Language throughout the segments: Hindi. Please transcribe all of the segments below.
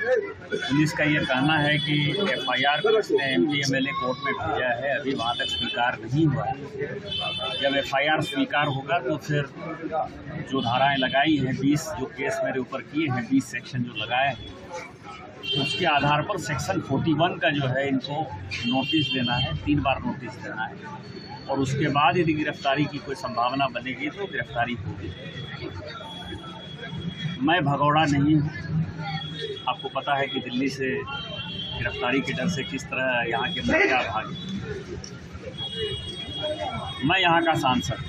पुलिस का ये कहना है कि एफआईआर को उसने एमपी एमएलए कोर्ट में भेजा है, अभी वहाँ तक स्वीकार नहीं हुआ है। जब एफआईआर स्वीकार होगा तो फिर जो धाराएं लगाई हैं 20 जो केस मेरे ऊपर किए हैं 20 सेक्शन जो लगाए हैं, उसके आधार पर सेक्शन 41 का जो है इनको नोटिस देना है, 3 बार नोटिस देना है और उसके बाद यदि गिरफ्तारी की कोई संभावना बनेगी तो गिरफ्तारी होगी। मैं भगौड़ा नहीं हूँ, आपको पता है कि दिल्ली से गिरफ्तारी के डर से किस तरह यहाँ के मुखिया भागे। मैं यहाँ का सांसद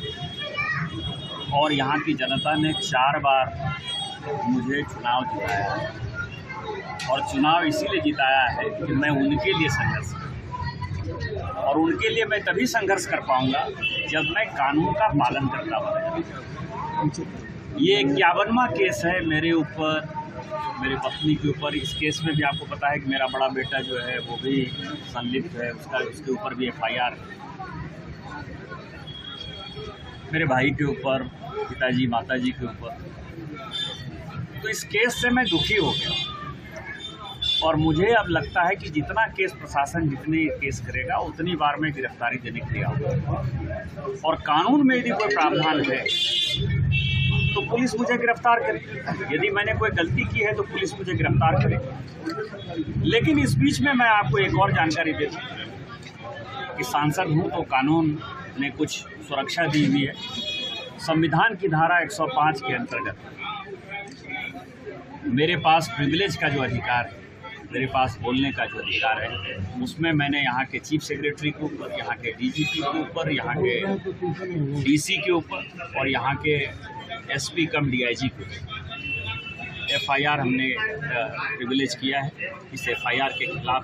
और यहाँ की जनता ने 4 बार मुझे चुनाव जिताया है और चुनाव इसीलिए जिताया है कि मैं उनके लिए संघर्ष करूँ और उनके लिए मैं तभी संघर्ष कर पाऊँगा जब मैं कानून का पालन करता हूँ। ये 51वां केस है मेरे ऊपर, मेरी पत्नी के ऊपर। इस केस में भी आपको पता है कि मेरा बड़ा बेटा जो है वो भी संलिप्त है, उसके ऊपर भी एफआईआर है। मेरे भाई के ऊपर, पिताजी माताजी के ऊपर। तो इस केस से मैं दुखी हो गया और मुझे अब लगता है कि जितना केस प्रशासन जितने केस करेगा उतनी बार में गिरफ्तारी देने के लिए आऊँगा और कानून में यदि कोई प्रावधान है तो पुलिस मुझे गिरफ्तार करे। यदि मैंने कोई गलती की है तो पुलिस मुझे गिरफ्तार करे। लेकिन इस बीच में मैं आपको एक और जानकारी दे दूं कि सांसद हूं तो कानून ने कुछ सुरक्षा दी हुई है। संविधान की धारा 105 के अंतर्गत मेरे पास प्रिविलेज का जो अधिकार है, मेरे पास बोलने का जो अधिकार है, उसमें मैंने यहाँ के चीफ सेक्रेटरी के ऊपर, यहाँ के डीजीपी के ऊपर, यहाँ के डीसी के ऊपर और यहाँ के एसपी कम डीआईजी को एफआईआर हमने प्रिविलेज किया है। इस एफआईआर के खिलाफ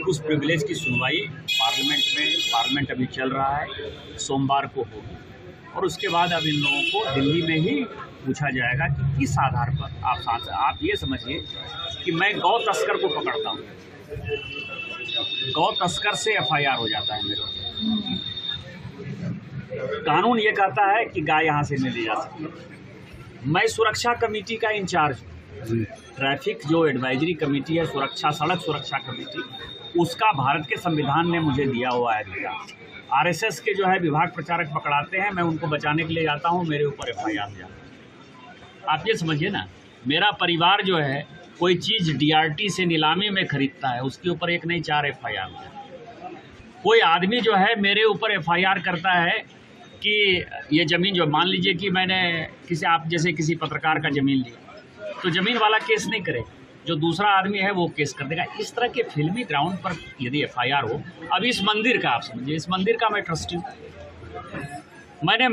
उस प्रिविलेज की सुनवाई पार्लियामेंट अभी चल रहा है, सोमवार को होगी और उसके बाद अब इन लोगों को दिल्ली में ही पूछा जाएगा कि किस आधार पर आप ये समझिए कि मैं गौ तस्कर को पकड़ता हूँ, गौ तस्कर से एफआईआर हो जाता है मेरे। कानून ये कहता है कि गाय यहाँ से नहीं ले जा सकती। मैं सुरक्षा कमेटी का इंचार्ज हूँ, ट्रैफिक जो एडवाइजरी कमेटी है, सुरक्षा सड़क सुरक्षा कमेटी, उसका भारत के संविधान ने मुझे दिया हुआ है अधिकार। आरएसएस के जो है विभाग प्रचारक पकड़ाते हैं, मैं उनको बचाने के लिए जाता हूँ, मेरे ऊपर एफआईआर हो जाता है। आप ये समझिए ना, मेरा परिवार जो है कोई चीज़ डीआरटी से नीलामी में खरीदता है, उसके ऊपर 1 नहीं 4 एफआईआर हो जाता है। कोई आदमी जो है मेरे ऊपर एफआईआर करता है कि ये ज़मीन जो, मान लीजिए कि मैंने किसी पत्रकार का ज़मीन लिया तो ज़मीन वाला केस नहीं करेगा, जो दूसरा आदमी है वो केस कर देगा। इस तरह के फिल्मी ग्राउंड पर यदि एफआईआर हो, अब इस मंदिर का आप समझिए, इस मंदिर का मैं ट्रस्टी हूँ, मैंने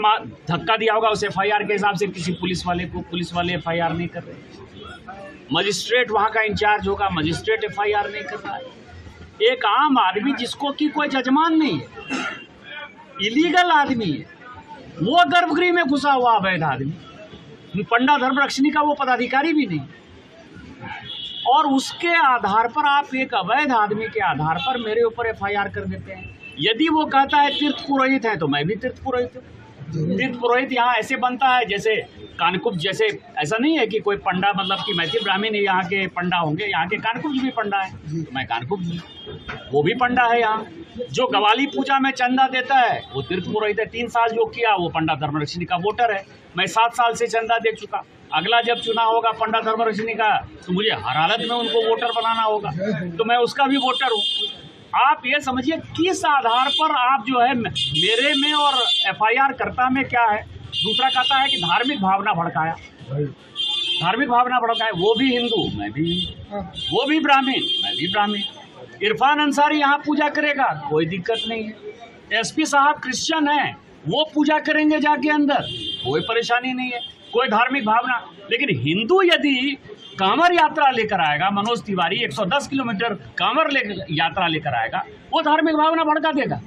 धक्का दिया होगा उस एफआईआर के हिसाब से किसी पुलिस वाले को, पुलिस वाले एफआईआर नहीं कर रहे। मजिस्ट्रेट वहाँ का इंचार्ज होगा, मजिस्ट्रेट एफआईआर नहीं कर रहा है। एक आम आदमी जिसको कि कोई जजमान नहीं है, इलीगल आदमी है, वो गर्भगृह में घुसा हुआ अवैध आदमी, पंडा धर्मरक्षिणी का वो पदाधिकारी भी नहीं, और उसके आधार पर आप एक अवैध आदमी के आधार पर मेरे ऊपर एफआईआर कर देते हैं। यदि वो कहता है तीर्थ पुरोहित है तो मैं भी तीर्थ पुरोहित हूँ। तीर्थ पुरोहित यहाँ ऐसे बनता है जैसे कानकुब्ज, जैसे ऐसा नहीं है कि कोई पंडा, मतलब कि मैथिल ब्राह्मण यहाँ के पंडा होंगे, यहाँ के कानकुब्ज भी पंडा है, तो मैं कानकुब्ज हूँ, वो भी पंडा है। यहाँ जो गवाली पूजा में चंदा देता है वो तीर्थ पुरोहित है। 3 साल जो किया वो पंडा धर्मरक्षिणी का वोटर है। मैं 7 साल से चंदा दे चुका। अगला जब चुनाव होगा पंडा धर्मरक्षिणी का तो मुझे हर हालत में उनको वोटर बनाना होगा, तो मैं उसका भी वोटर हूँ। आप ये समझिए किस आधार पर आप जो है मेरे में और एफआईआर कर्ता में क्या है। दूसरा कहता है कि धार्मिक भावना भड़काया, धार्मिक भावना भड़काया, वो भी हिंदू मैं भी हिंदू, वो भी ब्राह्मण मैं भी ब्राह्मण। इरफान अंसारी यहाँ पूजा करेगा, कोई दिक्कत नहीं है। एसपी साहब क्रिश्चियन हैं, वो पूजा करेंगे जाके अंदर, कोई परेशानी नहीं है, कोई धार्मिक भावना। लेकिन हिंदू यदि कांवर यात्रा लेकर आएगा, मनोज तिवारी 110 किलोमीटर कांवर यात्रा लेकर आएगा, वो धार्मिक भावना भड़का देगा।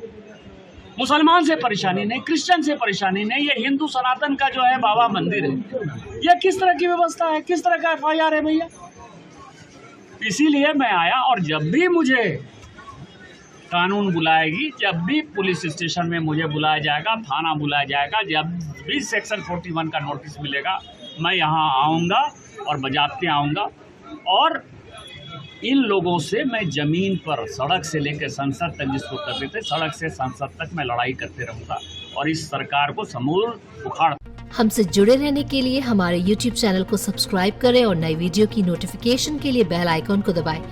मुसलमान से परेशानी नहीं, क्रिश्चियन से परेशानी नहीं, ये हिंदू सनातन का जो है बाबा मंदिर है। ये किस तरह की व्यवस्था है, किस तरह का एफआईआर है भैया। इसीलिए मैं आया, और जब भी मुझे कानून बुलाएगी, जब भी पुलिस स्टेशन में मुझे बुलाया जाएगा, थाना बुलाया जाएगा, जब भी सेक्शन 41 का नोटिस मिलेगा, मैं यहाँ आऊँगा और बजाते आऊँगा। और इन लोगों से मैं जमीन पर, सड़क से लेकर संसद तक, जिसको कहते थे सड़क से संसद तक, मैं लड़ाई करते रहूंगा और इस सरकार को समूल उखाड़। हमसे जुड़े रहने के लिए हमारे YouTube चैनल को सब्सक्राइब करें और नई वीडियो की नोटिफिकेशन के लिए बेल आइकॉन को दबाएं।